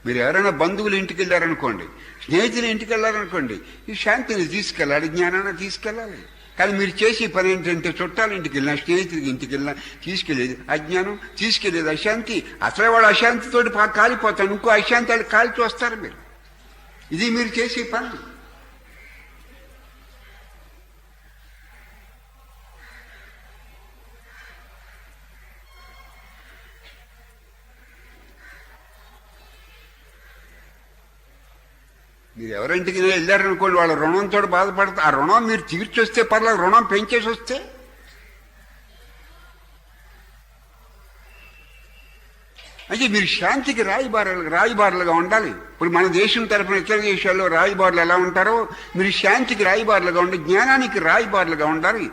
మీరు ఎవరైనా బంధువులు ఇంటికి వెళ్ళారనుకోండి, స్నేహితులు ఇంటికి వెళ్ళారనుకోండి, ఈ శాంతిని తీసుకెళ్ళాలి, జ్ఞానాన్ని తీసుకెళ్ళాలి. కానీ మీరు చేసే పని ఏంటంటే చుట్టాల ఇంటికి వెళ్ళినా, స్నేహితులకి ఇంటికి వెళ్ళినా తీసుకెళ్ళేది అజ్ఞానం, తీసుకెళ్ళేది అశాంతి. అసలే వాడు అశాంతితోటి కాలిపోతాడు, ఇంకో అశాంతి వాళ్ళు కాల్చి వస్తారు. మీరు ఇది మీరు చేసే పని. మీరు ఎవరింటికి వెళ్ళారనుకోండి, వాళ్ళ రుణంతో బాధపడతారు. ఆ రుణం మీరు తీర్చొస్తే పర్లేదు, రుణం పెంచేసి వస్తే అంటే మీరు శాంతికి రాయబారులుగా ఉండాలి. ఇప్పుడు మన దేశం తరఫున ఇతర దేశాల్లో రాయబారులు ఎలా ఉంటారో, మీరు శాంతికి రాయబారులుగా ఉండి, జ్ఞానానికి రాయబారులుగా ఉండాలి,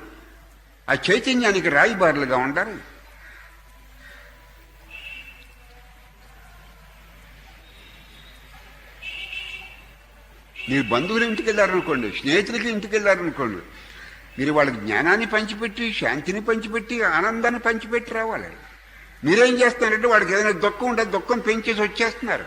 ఆ చైతన్యానికి రాయబారులుగా ఉండాలి. మీరు బంధువుల ఇంటికి వెళ్ళారనుకోండి, స్నేహితులకి ఇంటికి వెళ్ళారనుకోండి, మీరు వాళ్ళకి జ్ఞానాన్ని పంచిపెట్టి, శాంతిని పంచిపెట్టి, ఆనందాన్ని పంచిపెట్టి రావాలి. మీరేం చేస్తున్నారంటే వాడికి ఏదైనా దుఃఖం ఉంటే దుఃఖం పెంచేసి వచ్చేస్తున్నారు.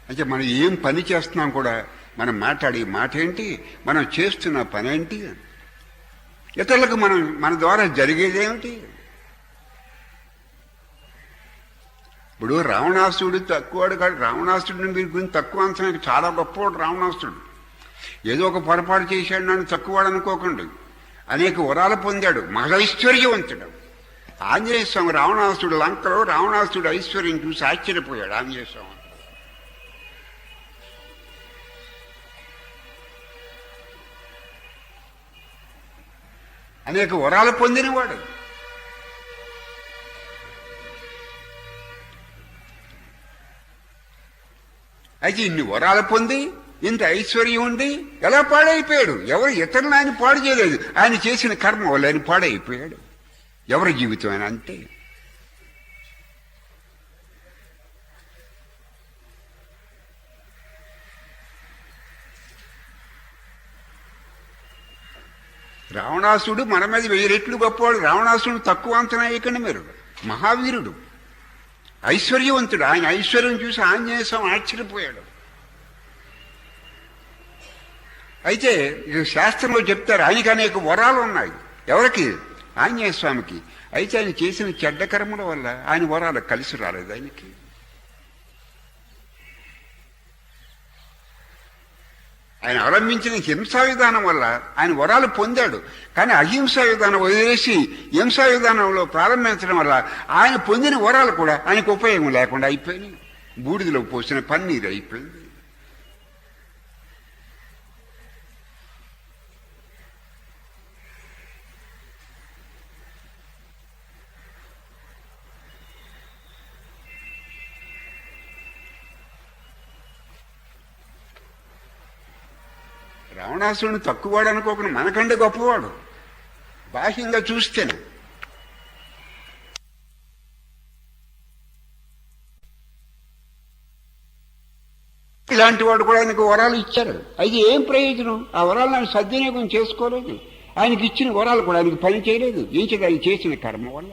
అంటే మనం ఏం పని చేస్తున్నాం కూడా, మనం మాట్లాడే మాట ఏంటి, మనం చేస్తున్న పని ఏంటి, ఇతరులకు మన ద్వారా జరిగేదేమిటి. ఇప్పుడు రావణాసుడు తక్కువడు కాదు. రావణాసుడిని మీరు గురించి తక్కువ అంచనా, చాలా గొప్పవాడు రావణాసుడు. ఏదో ఒక పొరపాటు చేశాడు నన్ను తక్కువవాడు అనుకోకండి. అనేక వరాలు పొందాడు, మహైశ్వర్యవంతుడు. ఆంజనేయ స్వామి రావణాసుడు లంకలో రావణాసుడు ఐశ్వర్యం చూసి ఆశ్చర్యపోయాడు ఆంజనేయ స్వామి. అనేక వరాలు పొందినవాడు. అయితే ఇన్ని వరాలు పొంది, ఇంత ఐశ్వర్యం ఉండి ఎలా పాడైపోయాడు? ఎవరు ఇతరులను ఆయన పాడు చేయలేదు, ఆయన చేసిన కర్మ వల్ల ఆయన పాడైపోయాడు. ఎవరి జీవితం ఆయన అంతే. రావణాసుడు మన మీద 1000 రెట్లు గొప్పవాడు. రావణాసుడు తక్కువ అంచనా వేయకండి మీరు. మహావీరుడు, ఐశ్వర్యవంతుడు. ఆయన ఐశ్వర్యం చూసి ఆంజనేయ స్వామి ఆశ్చర్యపోయాడు. అయితే శాస్త్రంలో చెప్తారు ఆయనకి అనేక వరాలు ఉన్నాయి. ఎవరికి? ఆంజనేయ స్వామికి. అయితే ఆయన చేసిన చెడ్డ కర్మల వల్ల ఆయన వరాలు కలిసి రాలేదు ఆయనకి. ఆయన అవలంబించిన హింసా విధానం వల్ల ఆయన వరాలు పొందాడు. కానీ అహింసా విధానం వదిలేసి హింసా విధానంలో ప్రారంభించడం వల్ల ఆయన పొందిన వరాలు కూడా ఆయనకు ఉపయోగం లేకుండా అయిపోయినాయి. బూడిదలో పోసిన పన్నీరు అయిపోయింది. రావణాసురుని తక్కువవాడు అనుకోకుండా మనకంటే గొప్పవాడు బాహ్యంగా చూస్తేనే. ఇలాంటి వాడు కూడా ఆయనకు వరాలు ఇచ్చారు. అయితే ఏం ప్రయోజనం? ఆ వరాలను ఆయన సద్వినియోగం చేసుకోలేదు. ఆయనకి ఇచ్చిన వరాలు కూడా ఆయనకి పని చేయలేదు. ఏం చేయాలి? ఆయన చేసిన కర్మ వల్ల.